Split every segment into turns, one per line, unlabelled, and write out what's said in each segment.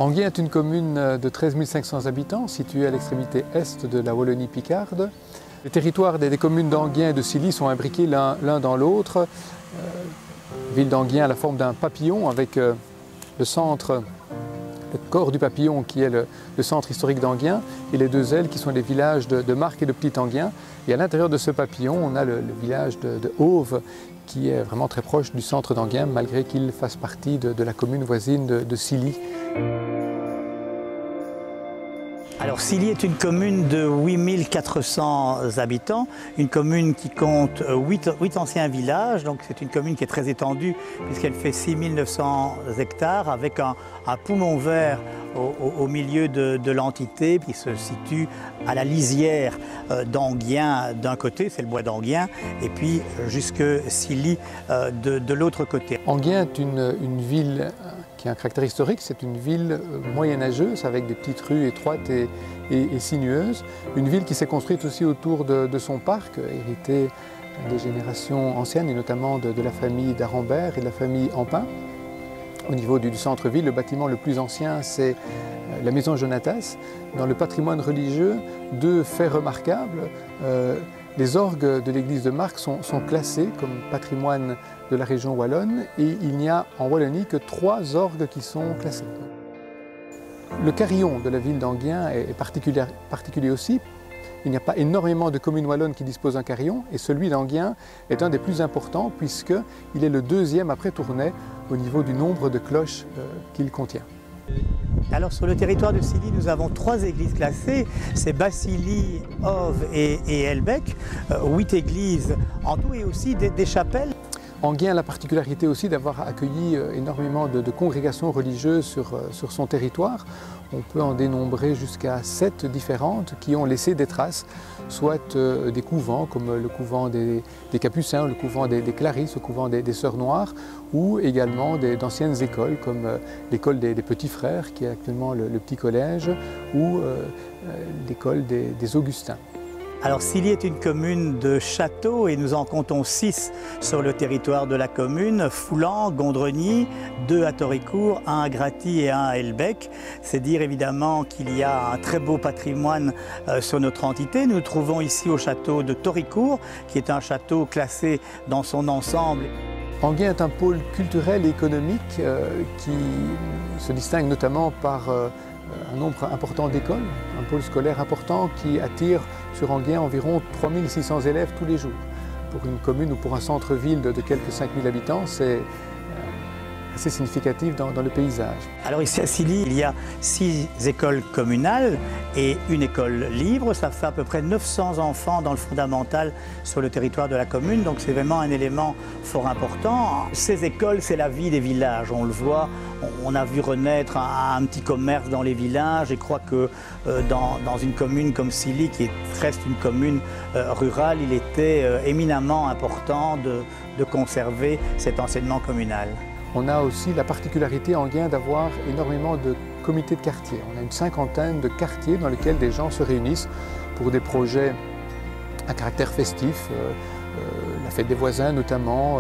Anguien est une commune de 13 500 habitants située à l'extrémité est de la Wallonie-Picarde. Les territoires des communes d'Anguien et de Silly sont imbriqués l'un dans l'autre. La ville d'Anguien a la forme d'un papillon avec le centre, le corps du papillon qui est le centre historique d'Anguien et les deux ailes qui sont les villages de Marc et de Petit-Anguien. Et à l'intérieur de ce papillon, on a le village de Hauve qui est vraiment très proche du centre d'Anguien malgré qu'il fasse partie de la commune voisine de Silly.
Alors Silly est une commune de 8 400 habitants, une commune qui compte 8 anciens villages, donc c'est une commune qui est très étendue puisqu'elle fait 6 900 hectares avec un poumon vert au milieu de l'entité qui se situe à la lisière d'Anguien d'un côté, c'est le bois d'Anguien, et puis jusque Silly de l'autre côté.
Anguien est une ville qui a un caractère historique, c'est une ville moyenâgeuse avec des petites rues étroites et sinueuses. Une ville qui s'est construite aussi autour de son parc, hérité des générations anciennes et notamment de la famille d'Arambert et de la famille Ampin. Au niveau du centre-ville, le bâtiment le plus ancien, c'est la maison Jonatas. Dans le patrimoine religieux, deux faits remarquables. Les orgues de l'église de Marc sont classés comme patrimoine de la région wallonne et il n'y a en Wallonie que 3 orgues qui sont classés. Le carillon de la ville d'Anguien est particulier aussi. Il n'y a pas énormément de communes wallonnes qui disposent d'un carillon et celui d'Anguien est un des plus importants puisqu'il est le 2e après Tournai au niveau du nombre de cloches qu'il contient.
Alors sur le territoire de Silly, nous avons 3 églises classées, c'est Bassilly, Hauve et Elbec, 8 églises en tout et aussi des chapelles.
Anguien a la particularité aussi d'avoir accueilli énormément de congrégations religieuses sur son territoire. On peut en dénombrer jusqu'à 7 différentes qui ont laissé des traces, soit des couvents comme le couvent des Capucins, le couvent des Clarisses, le couvent des Sœurs Noires, ou également d'anciennes écoles comme l'école des Petits Frères, qui est actuellement le petit collège, ou l'école des Augustins.
Alors Silly est une commune de châteaux et nous en comptons 6 sur le territoire de la commune, Foulan, Gondreny, 2 à Toricourt, 1 à Graty et 1 à Elbec. C'est dire évidemment qu'il y a un très beau patrimoine sur notre entité. Nous nous trouvons ici au château de Toricourt, qui est un château classé dans son ensemble.
Anguien est un pôle culturel et économique qui se distingue notamment par un nombre important d'écoles, un pôle scolaire important qui attire sur Anguien environ 3600 élèves tous les jours. Pour une commune ou pour un centre-ville de quelques 5000 habitants, c'est assez significatif dans le paysage.
Alors ici à Silly, il y a 6 écoles communales et une école libre. Ça fait à peu près 900 enfants dans le fondamental sur le territoire de la commune, donc c'est vraiment un élément fort important. Ces écoles, c'est la vie des villages, on le voit. On a vu renaître un petit commerce dans les villages et je crois que dans une commune comme Silly, qui reste une commune rurale, il était éminemment important de conserver cet enseignement communal.
On a aussi la particularité Anguien d'avoir énormément de comités de quartier. On a une 50aine de quartiers dans lesquels des gens se réunissent pour des projets à caractère festif, la fête des voisins notamment,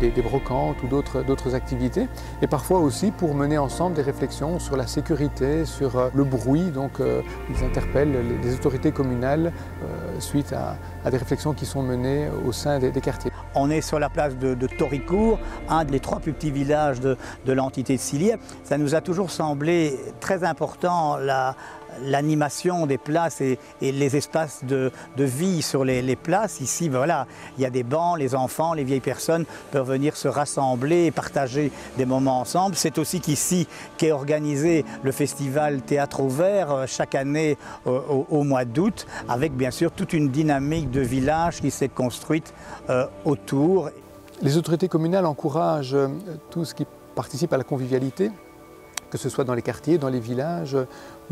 des brocantes ou d'autres activités. Et parfois aussi pour mener ensemble des réflexions sur la sécurité, sur le bruit. Donc ils interpellent les autorités communales suite à des réflexions qui sont menées au sein des quartiers.
On est sur la place de Toricourt, un des 3 plus petits villages de l'entité de Silly. Ça nous a toujours semblé très important l'animation des places et les espaces de vie sur les places. Ici, voilà, il y a des bancs, les enfants, les vieilles personnes peuvent venir se rassembler et partager des moments ensemble. C'est aussi qu'ici qu'est organisé le festival Théâtre au Vert chaque année au mois d'août, avec bien sûr toute une dynamique de village qui s'est construite autour.
Les autorités communales encouragent tout ce qui participe à la convivialité, que ce soit dans les quartiers, dans les villages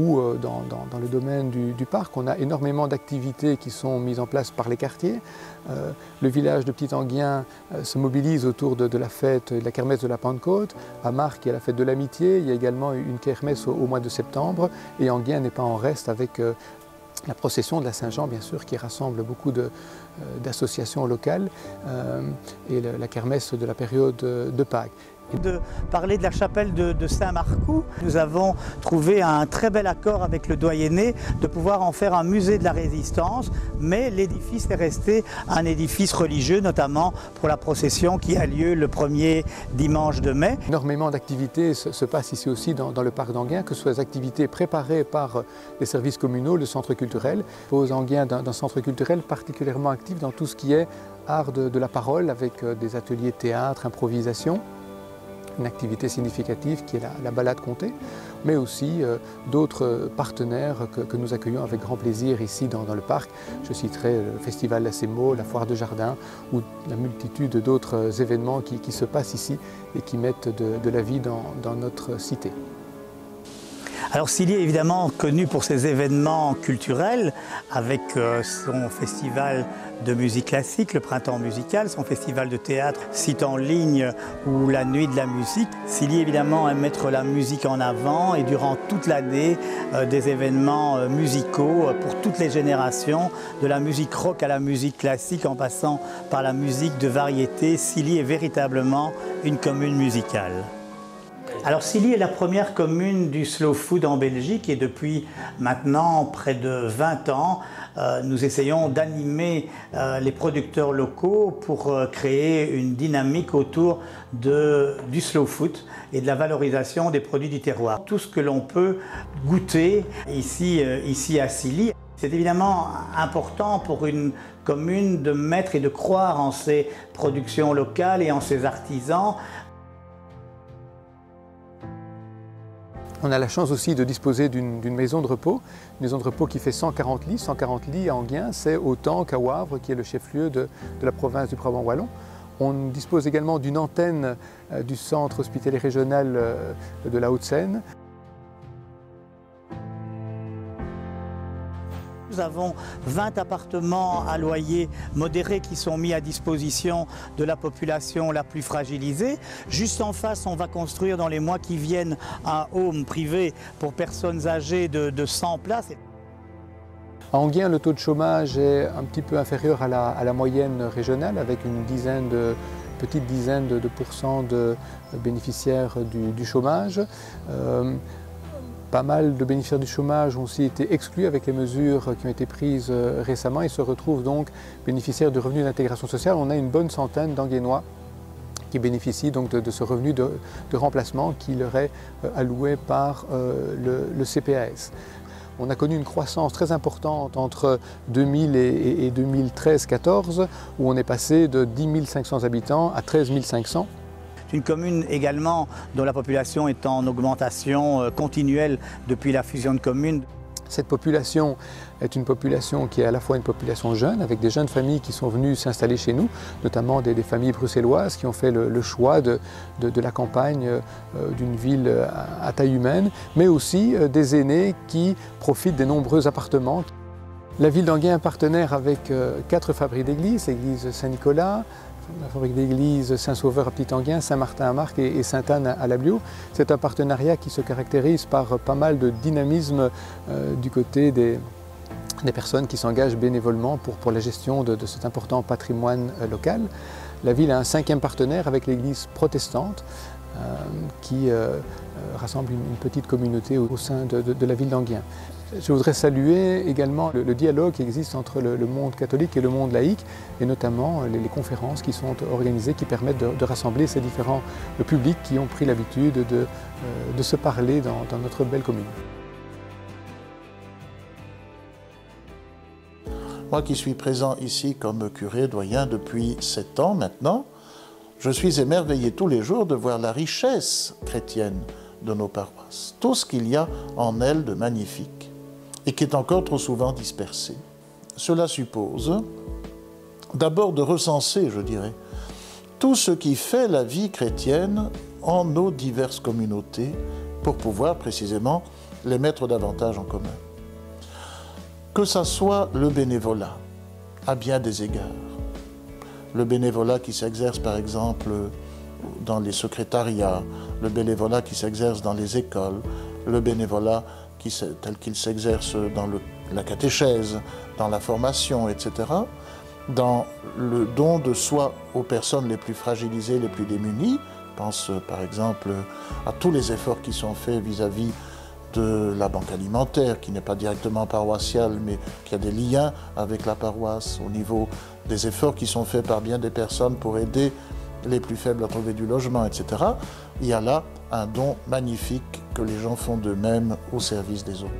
ou dans le domaine du parc. On a énormément d'activités qui sont mises en place par les quartiers. Le village de Petit-Anguien se mobilise autour de la fête de la kermesse de la Pentecôte. À Marc, il y a la fête de l'amitié. Il y a également une kermesse au mois de septembre. Et Anguien n'est pas en reste avec la procession de la Saint-Jean, bien sûr, qui rassemble beaucoup d'associations locales et la kermesse de la période de Pâques.
De parler de la chapelle de Saint-Marcoux, nous avons trouvé un très bel accord avec le doyenné de pouvoir en faire un musée de la Résistance, mais l'édifice est resté un édifice religieux, notamment pour la procession qui a lieu le premier dimanche de mai.
Énormément d'activités se passent ici aussi dans le parc d'Enghien, que ce soit des activités préparées par les services communaux, le centre culturel. Aux Enghien d'un centre culturel particulièrement actif dans tout ce qui est art de la parole, avec des ateliers théâtre, improvisation. Une activité significative qui est la balade comptée, mais aussi d'autres partenaires que nous accueillons avec grand plaisir ici dans le parc. Je citerai le Festival La Sémo, la Foire de Jardin ou la multitude d'autres événements qui se passent ici et qui mettent de la vie dans notre cité.
Alors Silly est évidemment connu pour ses événements culturels avec son festival de musique classique, le Printemps musical, son festival de théâtre Site en ligne ou la Nuit de la musique. Silly évidemment aime mettre la musique en avant et durant toute l'année des événements musicaux pour toutes les générations, de la musique rock à la musique classique en passant par la musique de variété. Silly est véritablement une commune musicale. Alors Silly est la première commune du slow food en Belgique et depuis maintenant près de 20 ans, nous essayons d'animer les producteurs locaux pour créer une dynamique autour du slow food et de la valorisation des produits du terroir. Tout ce que l'on peut goûter ici à Silly. C'est évidemment important pour une commune de mettre et de croire en ses productions locales et en ses artisans.
On a la chance aussi de disposer d'une maison de repos, une maison de repos qui fait 140 lits. 140 lits à Enghien, c'est autant qu'à Wavre, qui est le chef-lieu de la province du Brabant wallon. On dispose également d'une antenne du centre hospitalier régional de la Haute-Seine.
Nous avons 20 appartements à loyer modéré qui sont mis à disposition de la population la plus fragilisée. Juste en face, on va construire dans les mois qui viennent un home privé pour personnes âgées de 100 places.
À Enghien, le taux de chômage est un petit peu inférieur à la moyenne régionale, avec une petite dizaine de pourcents de bénéficiaires du chômage. Pas mal de bénéficiaires du chômage ont aussi été exclus avec les mesures qui ont été prises récemment et se retrouvent donc bénéficiaires de revenus d'intégration sociale. On a une bonne centaine d'Enghiennois qui bénéficient donc de ce revenu de remplacement qui leur est alloué par le CPAS. On a connu une croissance très importante entre 2000 et 2013-14 où on est passé de 10 500 habitants à 13 500.
C'est une commune également dont la population est en augmentation continuelle depuis la fusion de communes.
Cette population est une population qui est à la fois une population jeune, avec des jeunes familles qui sont venues s'installer chez nous, notamment des familles bruxelloises qui ont fait le choix de la campagne d'une ville à taille humaine, mais aussi des aînés qui profitent des nombreux appartements. La ville d'Enghien est partenaire avec 4 fabriques d'églises, l'église Saint-Nicolas, la fabrique d'église Saint-Sauveur à Petit-Enghien, Saint-Martin à Marc et Sainte-Anne à Labliau. C'est un partenariat qui se caractérise par pas mal de dynamisme du côté des personnes qui s'engagent bénévolement pour la gestion de cet important patrimoine local. La ville a un 5e partenaire avec l'église protestante qui rassemble une petite communauté au sein de la ville d'Enghien. Je voudrais saluer également le dialogue qui existe entre le monde catholique et le monde laïque, et notamment les conférences qui sont organisées, qui permettent de rassembler ces différents publics qui ont pris l'habitude de se parler dans notre belle commune.
Moi qui suis présent ici comme curé doyen depuis 7 ans maintenant, je suis émerveillé tous les jours de voir la richesse chrétienne de nos paroisses, tout ce qu'il y a en elles de magnifique et qui est encore trop souvent dispersé. Cela suppose d'abord de recenser, je dirais, tout ce qui fait la vie chrétienne en nos diverses communautés pour pouvoir précisément les mettre davantage en commun. Que ça soit le bénévolat, à bien des égards. Le bénévolat qui s'exerce par exemple dans les secrétariats, le bénévolat qui s'exerce dans les écoles, le bénévolat tel qu'il s'exerce dans la catéchèse, dans la formation, etc., dans le don de soi aux personnes les plus fragilisées, les plus démunies, pense par exemple à tous les efforts qui sont faits vis-à-vis de la banque alimentaire, qui n'est pas directement paroissiale, mais qui a des liens avec la paroisse, au niveau des efforts qui sont faits par bien des personnes pour aider les plus faibles à trouver du logement, etc. Il y a là un don magnifique que les gens font d'eux-mêmes au service des autres.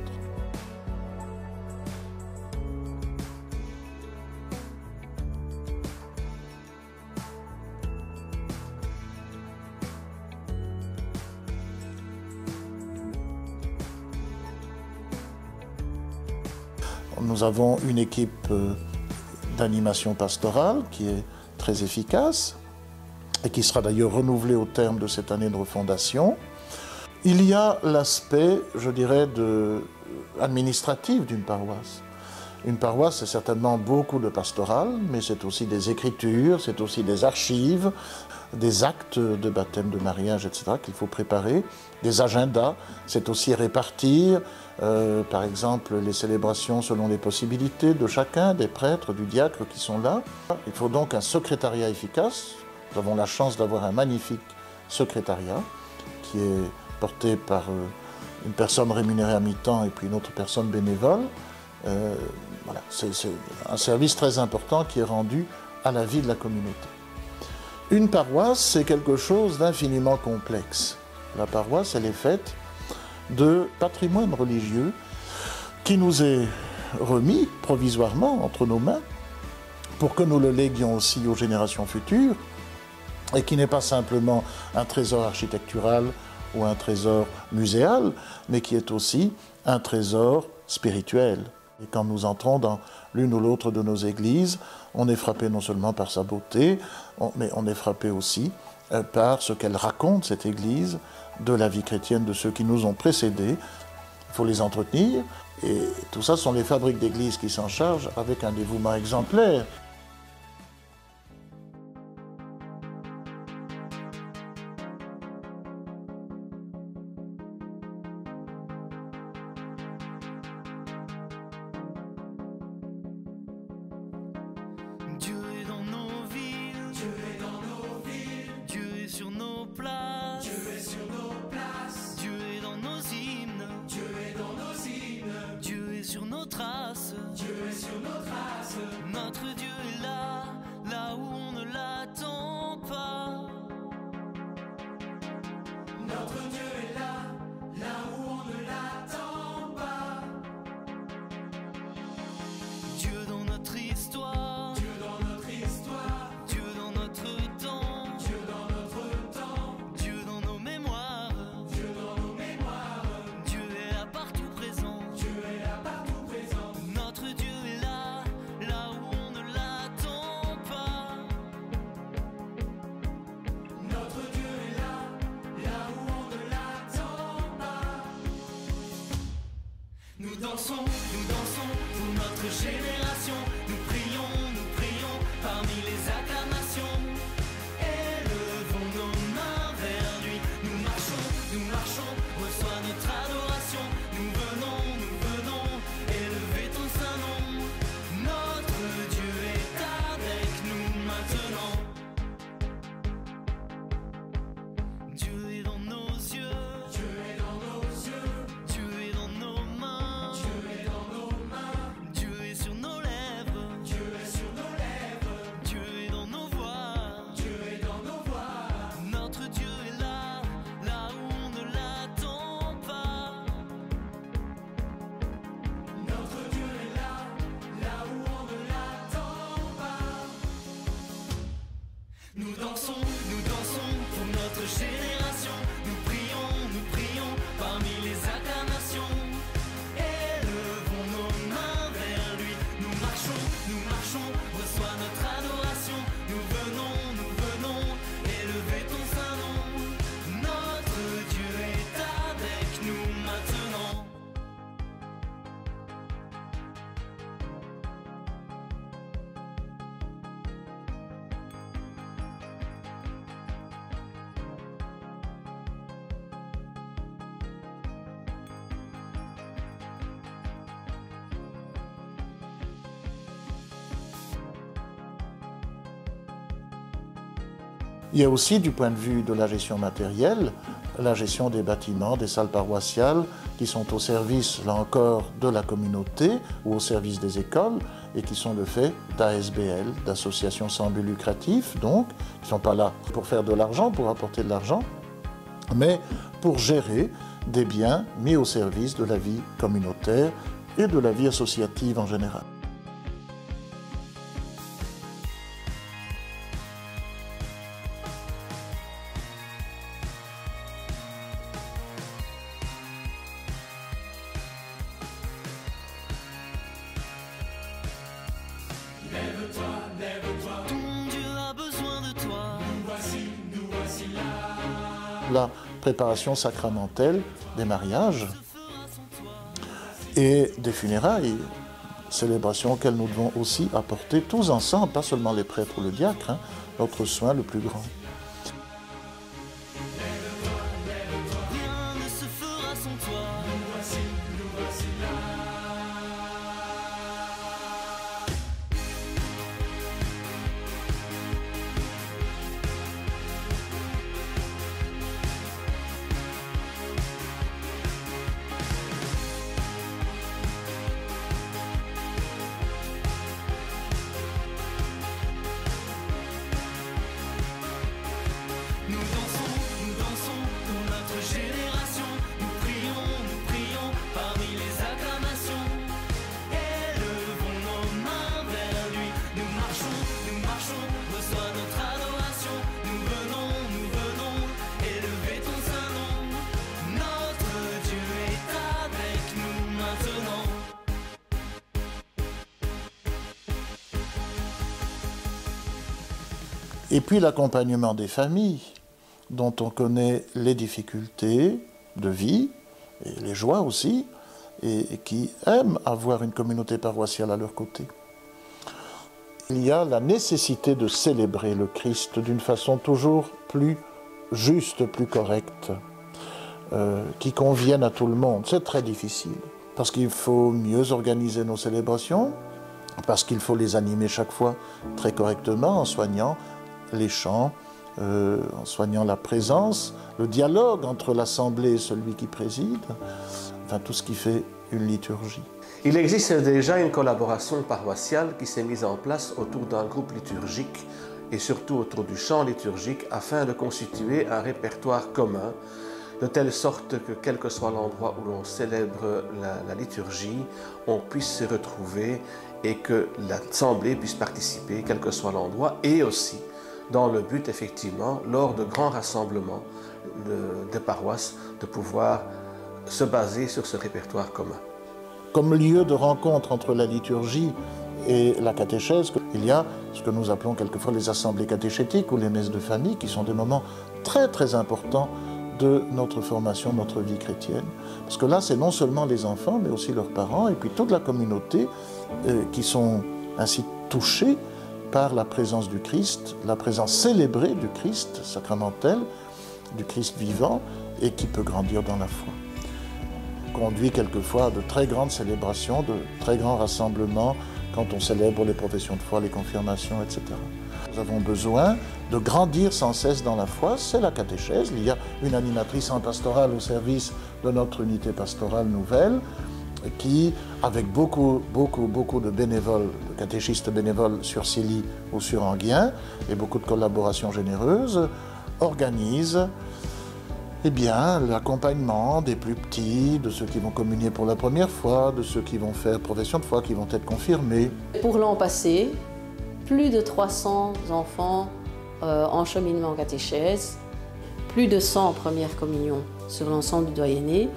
Nous avons une équipe d'animation pastorale qui est très efficace et qui sera d'ailleurs renouvelée au terme de cette année de refondation. Il y a l'aspect, je dirais, administratif d'une paroisse. Une paroisse, c'est certainement beaucoup de pastoral, mais c'est aussi des écritures, c'est aussi des archives, des actes de baptême, de mariage, etc. qu'il faut préparer, des agendas, c'est aussi répartir, par exemple, les célébrations selon les possibilités de chacun, des prêtres, du diacre qui sont là. Il faut donc un secrétariat efficace. Nous avons la chance d'avoir un magnifique secrétariat qui est porté par une personne rémunérée à mi-temps et puis une autre personne bénévole. Voilà, c'est un service très important qui est rendu à la vie de la communauté. Une paroisse, c'est quelque chose d'infiniment complexe. La paroisse, elle est faite de patrimoine religieux qui nous est remis provisoirement entre nos mains pour que nous le léguions aussi aux générations futures et qui n'est pas simplement un trésor architectural ou un trésor muséal, mais qui est aussi un trésor spirituel. Et quand nous entrons dans l'une ou l'autre de nos églises, on est frappé non seulement par sa beauté, mais on est frappé aussi par ce qu'elle raconte, cette église, de la vie chrétienne de ceux qui nous ont précédés. Il faut les entretenir, et tout ça sont les fabriques d'églises qui s'en chargent avec un dévouement exemplaire.
Dieu est dans nos villes, Dieu est dans nos villes, Dieu est sur nos places, Dieu est sur nos places, Dieu est dans nos hymnes, Dieu est dans nos hymnes, Dieu est sur nos traces, Dieu est sur nos traces. Notre Dieu est là, là où on ne l'attend pas. Notre Dieu est là, là où on ne l'attend pas. Dieu dans notre histoire, Dieu dans notre histoire, Dieu dans notre temps, Dieu dans notre temps, Dieu dans nos mémoires, Dieu dans nos mémoires. Dieu est là partout présent, Dieu est là partout présent. Notre Dieu est là, là où on ne l'attend pas. Notre Dieu est là, là où on ne l'attend pas. Nous dansons pour notre génération. Nous prions parmi les acclamations. Élevons nos mains vers lui. Nous marchons, reçois notre adoration. Nous venons, élever ton saint nom. Notre Dieu est avec nous maintenant. Dieu est dans nos yeux, Dieu est dans nos yeux, Dieu est dans nos mains, Dieu est dans nos mains, Dieu est sur nos lèvres, Dieu est sur nos lèvres, Dieu est dans nos voix, Dieu est dans nos voix. Notre Dieu est là, là où on ne l'attend pas. Notre Dieu est là, là où on ne l'attend pas. Nous dansons pour notre génération. Nous prions parmi les acclamations. Élevons nos mains vers lui. Nous marchons, reçois notre adoration. Nous venons, élever ton saint nom. Notre Dieu est avec nous maintenant.
Il y a aussi, du point de vue de la gestion matérielle, la gestion des bâtiments, des salles paroissiales qui sont au service, là encore, de la communauté ou au service des écoles et qui sont le fait d'ASBL, d'associations sans but lucratif, donc, qui ne sont pas là pour faire de l'argent, pour apporter de l'argent, mais pour gérer des biens mis au service de la vie communautaire et de la vie associative en général. La préparation sacramentelle des mariages et des funérailles, célébration auxquelles nous devons aussi apporter tous ensemble, pas seulement les prêtres ou le diacre, notre soin le plus grand. Et puis l'accompagnement des familles, dont on connaît les difficultés de vie, et les joies aussi, et qui aiment avoir une communauté paroissiale à leur côté. Il y a la nécessité de célébrer le Christ d'une façon toujours plus juste, plus correcte, qui convienne à tout le monde. C'est très difficile, parce qu'il faut mieux organiser nos célébrations, parce qu'il faut les animer chaque fois très correctement en soignant les chants, en soignant la présence, le dialogue entre l'assemblée et celui qui préside, enfin tout ce qui fait une liturgie.
Il existe déjà une collaboration paroissiale qui s'est mise en place autour d'un groupe liturgique et surtout autour du chant liturgique afin de constituer un répertoire commun, de telle sorte que quel que soit l'endroit où l'on célèbre la liturgie, on puisse se retrouver et que l'assemblée puisse participer, quel que soit l'endroit, et aussi dans le but, effectivement, lors de grands rassemblements de paroisses, de pouvoir se baser sur ce répertoire commun.
Comme lieu de rencontre entre la liturgie et la catéchèse, il y a ce que nous appelons quelquefois les assemblées catéchétiques ou les messes de famille, qui sont des moments très très importants de notre formation, notre vie chrétienne. Parce que là, c'est non seulement les enfants, mais aussi leurs parents, et puis toute la communauté qui sont ainsi touchés par la présence du Christ, la présence célébrée du Christ sacramentel, du Christ vivant, et qui peut grandir dans la foi. Conduit quelquefois à de très grandes célébrations, de très grands rassemblements, quand on célèbre les professions de foi, les confirmations, etc. Nous avons besoin de grandir sans cesse dans la foi, c'est la catéchèse. Il y a une animatrice en pastorale au service de notre unité pastorale nouvelle, qui, avec beaucoup de bénévoles, de catéchistes bénévoles sur Silly ou sur Enghien, et beaucoup de collaborations généreuses, organise l'accompagnement des plus petits, de ceux qui vont communier pour la première fois, de ceux qui vont faire profession de foi, qui vont être confirmés.
Pour l'an passé, plus de 300 enfants en cheminement en catéchèse, plus de 100 premières communions sur l'ensemble du doyenné,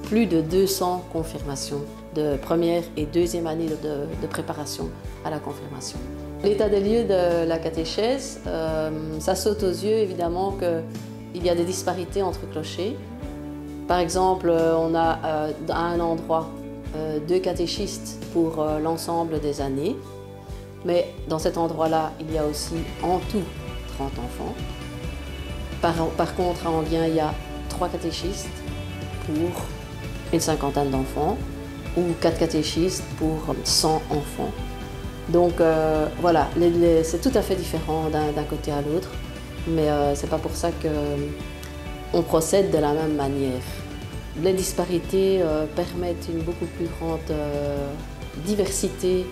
plus de 200 confirmations de première et deuxième année de préparation à la confirmation. L'état des lieux de la catéchèse, ça saute aux yeux évidemment qu'il y a des disparités entre clochers. Par exemple, on a à un endroit 2 catéchistes pour l'ensemble des années, mais dans cet endroit-là, il y a aussi en tout 30 enfants. Par contre, à Enghien, il y a 3 catéchistes pour une cinquantaine d'enfants ou 4 catéchistes pour 100 enfants. Donc voilà, c'est tout à fait différent d'un côté à l'autre. mais c'est pas pour ça qu'on procède de la même manière. Les disparités permettent une beaucoup plus grande diversité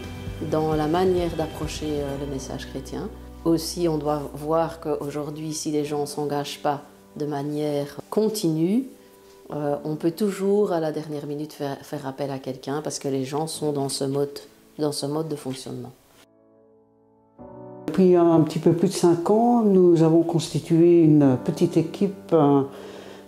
dans la manière d'approcher le message chrétien. Aussi, on doit voir qu'aujourd'hui, si les gens ne s'engagent pas de manière continue, on peut toujours, à la dernière minute, faire appel à quelqu'un parce que les gens sont dans ce mode de fonctionnement.
Depuis un petit peu plus de 5 ans, nous avons constitué une petite équipe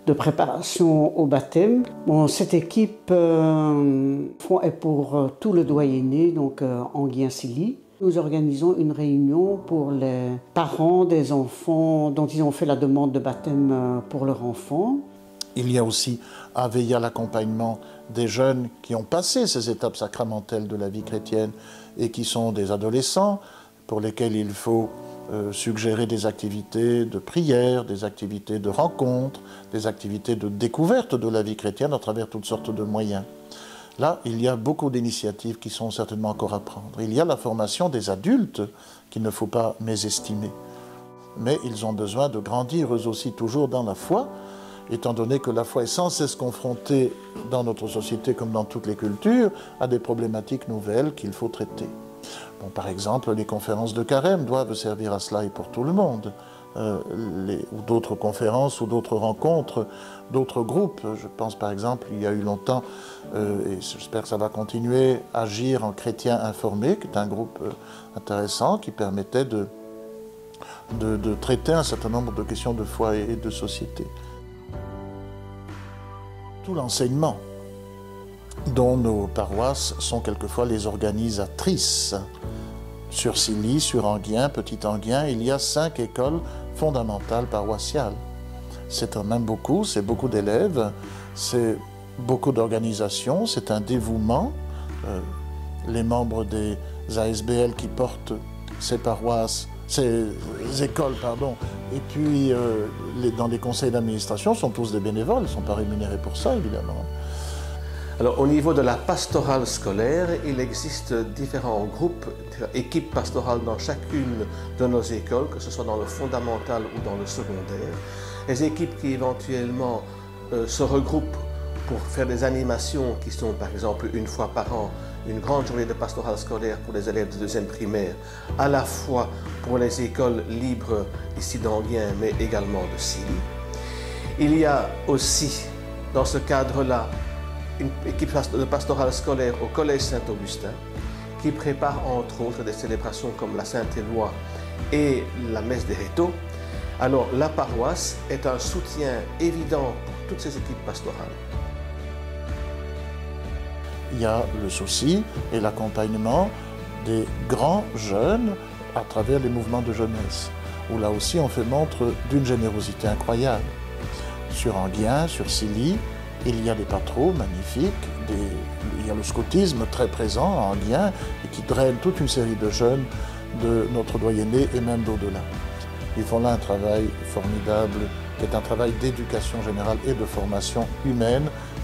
de préparation au baptême. Bon, cette équipe est pour tout le doyenné, donc Enghien-Silly. Nous organisons une réunion pour les parents des enfants dont ils ont fait la demande de baptême pour leur enfant.
Il y a aussi à veiller à l'accompagnement des jeunes qui ont passé ces étapes sacramentelles de la vie chrétienne et qui sont des adolescents, pour lesquels il faut suggérer des activités de prière, des activités de rencontre, des activités de découverte de la vie chrétienne à travers toutes sortes de moyens. Là, il y a beaucoup d'initiatives qui sont certainement encore à prendre. Il y a la formation des adultes qu'il ne faut pas mésestimer. Mais ils ont besoin de grandir eux aussi toujours dans la foi, étant donné que la foi est sans cesse confrontée dans notre société comme dans toutes les cultures à des problématiques nouvelles qu'il faut traiter. Bon, par exemple, les conférences de carême doivent servir à cela et pour tout le monde. Ou d'autres conférences ou d'autres rencontres, d'autres groupes. Je pense par exemple, il y a eu longtemps, et j'espère que ça va continuer, Agir en chrétien informé, qui est un groupe intéressant qui permettait de traiter un certain nombre de questions de foi et de société. Tout l'enseignement dont nos paroisses sont quelquefois les organisatrices. Sur Silly, sur Enghien, Petit Enghien, il y a 5 écoles fondamentales paroissiales. C'est quand même beaucoup, c'est beaucoup d'élèves, c'est beaucoup d'organisations, c'est un dévouement. Les membres des ASBL qui portent ces paroisses, ces écoles, et puis dans les conseils d'administration sont tous des bénévoles, ils ne sont pas rémunérés pour ça, évidemment.
Alors, au niveau de la pastorale scolaire, il existe différents groupes, équipes pastorales dans chacune de nos écoles, que ce soit dans le fondamental ou dans le secondaire. Les équipes qui éventuellement se regroupent pour faire des animations qui sont par exemple une fois par an, une grande journée de pastorale scolaire pour les élèves de 2e primaire, à la fois pour les écoles libres ici d'Enghien, mais également de Silly. Il y a aussi, dans ce cadre-là, une équipe de pastorale scolaire au Collège Saint-Augustin qui prépare entre autres des célébrations comme la Saint-Éloi et la Messe des Rétaux. Alors la paroisse est un soutien évident pour toutes ces équipes pastorales.
Il y a le souci et l'accompagnement des grands jeunes à travers les mouvements de jeunesse, où là aussi on fait montre d'une générosité incroyable. Sur Enghien, sur Silly, il y a des patros magnifiques, il y a le scoutisme très présent en Enghien et qui draine toute une série de jeunes de notre doyenné et même d'au-delà. Ils font là un travail formidable, qui est un travail d'éducation générale et de formation humaine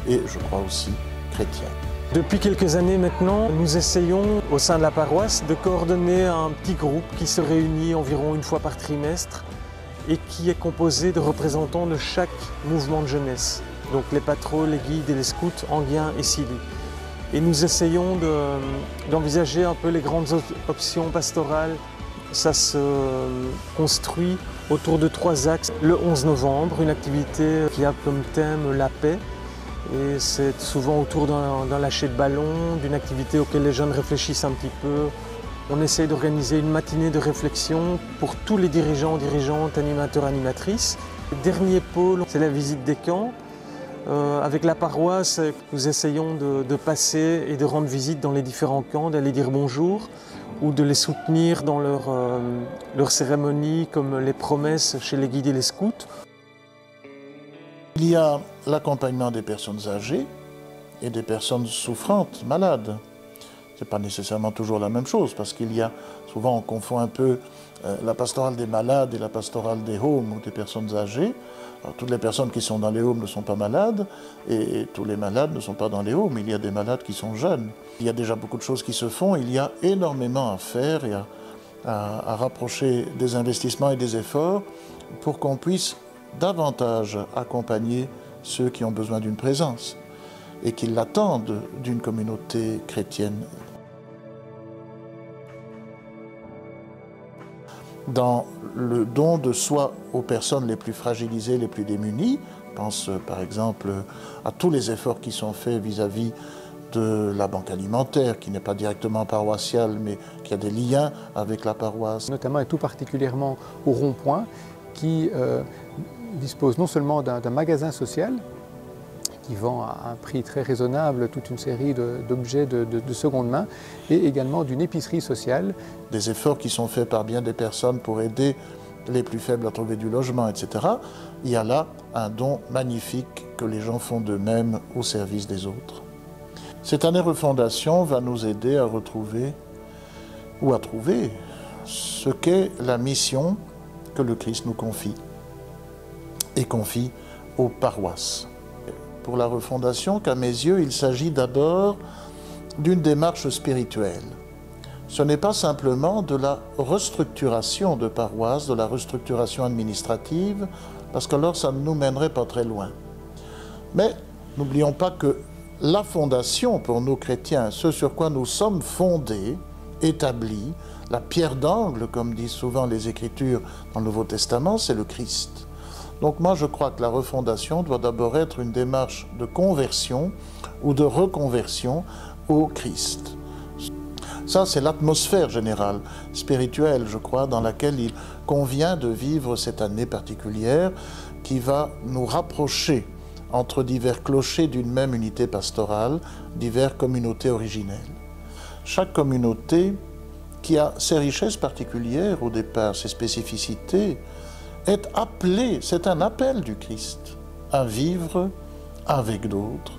et je crois aussi chrétienne.
Depuis quelques années maintenant, nous essayons au sein de la paroisse de coordonner un petit groupe qui se réunit environ une fois par trimestre et qui est composé de représentants de chaque mouvement de jeunesse. Donc les patros, les guides et les scouts, Enghien et Silly. Et nous essayons d'envisager un peu les grandes options pastorales. Ça se construit autour de 3 axes. Le 11 novembre, une activité qui a comme thème la paix. Et c'est souvent autour d'un lâcher de ballon, d'une activité auquel les jeunes réfléchissent un petit peu. On essaie d'organiser une matinée de réflexion pour tous les dirigeants, dirigeantes, animateurs, animatrices. Le dernier pôle, c'est la visite des camps. Avec la paroisse, nous essayons de passer et de rendre visite dans les différents camps, d'aller dire bonjour ou de les soutenir dans leurs cérémonies comme les promesses chez les guides et les scouts.
Il y a l'accompagnement des personnes âgées et des personnes souffrantes, malades. Ce n'est pas nécessairement toujours la même chose parce qu'il y a, souvent on confond un peu la pastorale des malades et la pastorale des homes ou des personnes âgées. Alors, toutes les personnes qui sont dans les homes ne sont pas malades et tous les malades ne sont pas dans les homes. Il y a des malades qui sont jeunes. Il y a déjà beaucoup de choses qui se font. Il y a énormément à faire et à rapprocher des investissements et des efforts pour qu'on puisse davantage accompagner ceux qui ont besoin d'une présence et qui l'attendent d'une communauté chrétienne. Dans le don de soi aux personnes les plus fragilisées, les plus démunies, je pense par exemple à tous les efforts qui sont faits vis-à-vis de la banque alimentaire, qui n'est pas directement paroissiale, mais qui a des liens avec la paroisse.
Notamment et tout particulièrement au Rond-Point, qui dispose non seulement d'un magasin social, qui vend à un prix très raisonnable toute une série d'objets de seconde main, et également d'une épicerie sociale.
Des efforts qui sont faits par bien des personnes pour aider les plus faibles à trouver du logement, etc. Il y a là un don magnifique que les gens font d'eux-mêmes au service des autres. Cette année refondation va nous aider à retrouver ou à trouver ce qu'est la mission que le Christ nous confie et confie aux paroisses. Pour la refondation, qu'à mes yeux, il s'agit d'abord d'une démarche spirituelle. Ce n'est pas simplement de la restructuration de paroisses, de la restructuration administrative, parce qu'alors ça ne nous mènerait pas très loin. Mais n'oublions pas que la fondation pour nous chrétiens, ce sur quoi nous sommes fondés, établis, la pierre d'angle, comme disent souvent les Écritures dans le Nouveau Testament, c'est le Christ. Donc moi je crois que la refondation doit d'abord être une démarche de conversion ou de reconversion au Christ. Ça c'est l'atmosphère générale, spirituelle je crois, dans laquelle il convient de vivre cette année particulière qui va nous rapprocher entre divers clochers d'une même unité pastorale, diverses communautés originelles. Chaque communauté qui a ses richesses particulières au départ, ses spécificités, est appelé, c'est un appel du Christ, à vivre avec d'autres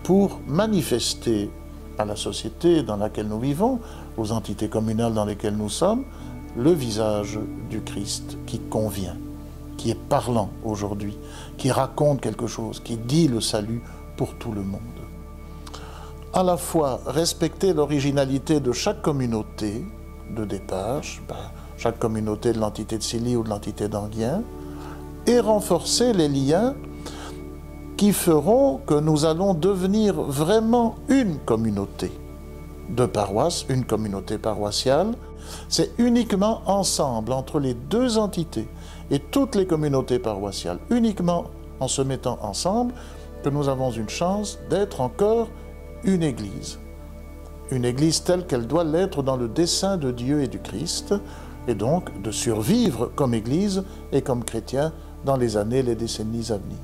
pour manifester à la société dans laquelle nous vivons, aux entités communales dans lesquelles nous sommes, le visage du Christ qui convient, qui est parlant aujourd'hui, qui raconte quelque chose, qui dit le salut pour tout le monde. À la fois respecter l'originalité de chaque communauté de départ, chaque communauté de l'entité de Silly ou de l'entité d'Anguien, et renforcer les liens qui feront que nous allons devenir vraiment une communauté de paroisse, une communauté paroissiale. C'est uniquement ensemble, entre les deux entités et toutes les communautés paroissiales, uniquement en se mettant ensemble, que nous avons une chance d'être encore une Église. Une Église telle qu'elle doit l'être dans le dessein de Dieu et du Christ, et donc de survivre comme Église et comme chrétien dans les années et les décennies à venir.